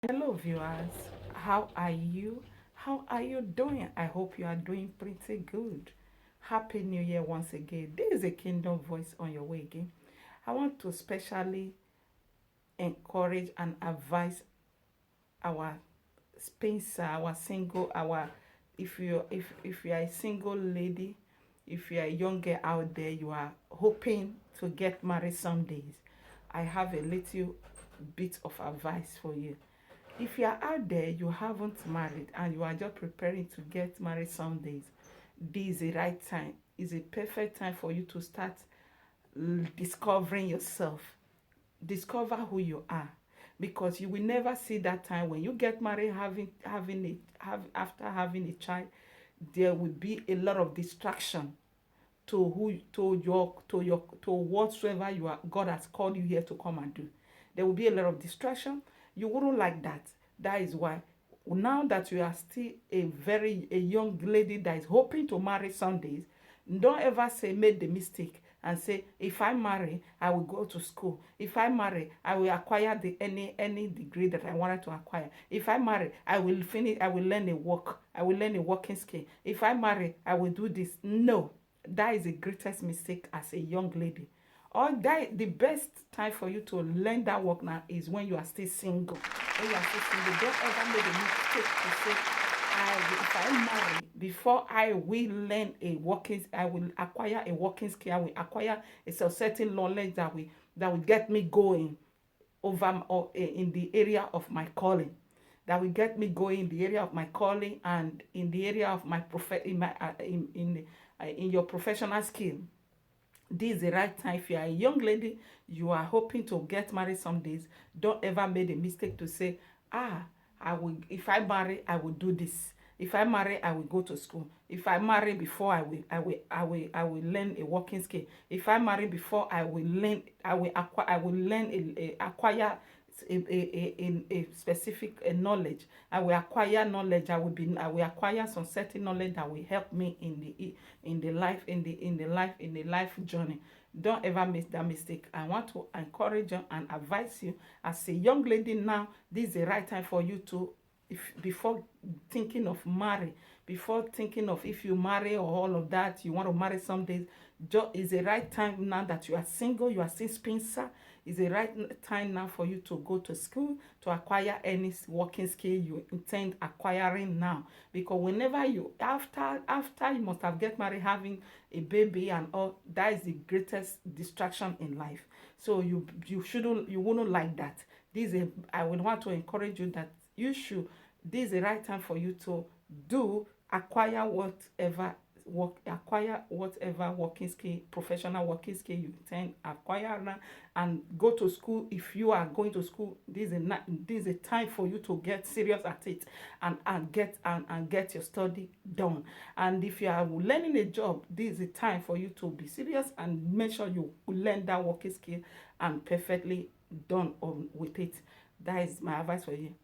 Hello, viewers. How are you? How are you doing? I hope you are doing pretty good. Happy New Year once again. There is a Kingdom Voice on your way again. I want to specially encourage and advise our Spencer, our single, our if you are a single lady, if you are a young girl out there, you are hoping to get married some days. I have a little bit of advice for you. If you are out there, you haven't married and you are just preparing to get married some days, this is the right time. It's a perfect time for you to start discovering yourself. Discover who you are, because you will never see that time when you get married, after having a child, there will be a lot of distraction to whatsoever you are God has called you here to come and do. There will be a lot of distraction. You wouldn't like that. That is why, now that you are still a young lady that is hoping to marry some days, don't ever say made the mistake and say, if I marry, I will go to school. If I marry, I will acquire the any degree that I wanted to acquire. If I marry, I will finish, I will learn a work, I will learn a working skill. If I marry, I will do this. No, that is the greatest mistake as a young lady. Or that the best time for you to learn that work now is when you are still single. When you are still single, don't ever make a mistake to say, if I marry, before I will learn a working, I will acquire a working skill, I will acquire a certain knowledge that will get me going over or in the area of my calling, that will get me going in the area of my calling and in the area of my in your professional skill. This is the right time. If you are a young lady, you are hoping to get married some days, don't ever make a mistake to say, ah, I will, if I marry, I will do this. If I marry, I will go to school. If I marry before, I will learn a working skill. If I marry before, I will learn, I will learn acquire a specific knowledge. I will acquire knowledge. I will acquire some certain knowledge that will help me in the life journey. Don't ever make that mistake. I want to encourage you and advise you as a young lady now. This is the right time for you to, if before thinking of marry, before thinking of if you marry or all of that, you want to marry some days, is the right time now that you are single, you are still spinster. Is the right time now for you to go to school to acquire any working skill you intend acquiring now. Because whenever you, after you must have get married, having a baby and all, that is the greatest distraction in life. So you wouldn't like that. I would want to encourage you that you should, this is the right time for you to do acquire whatever working skill, professional working skill you intend acquire now, and go to school. If you are going to school, this is a time for you to get serious at it and get your study done. And if you are learning a job, this is a time for you to be serious and make sure you learn that working skill and perfectly done with it. That is my advice for you.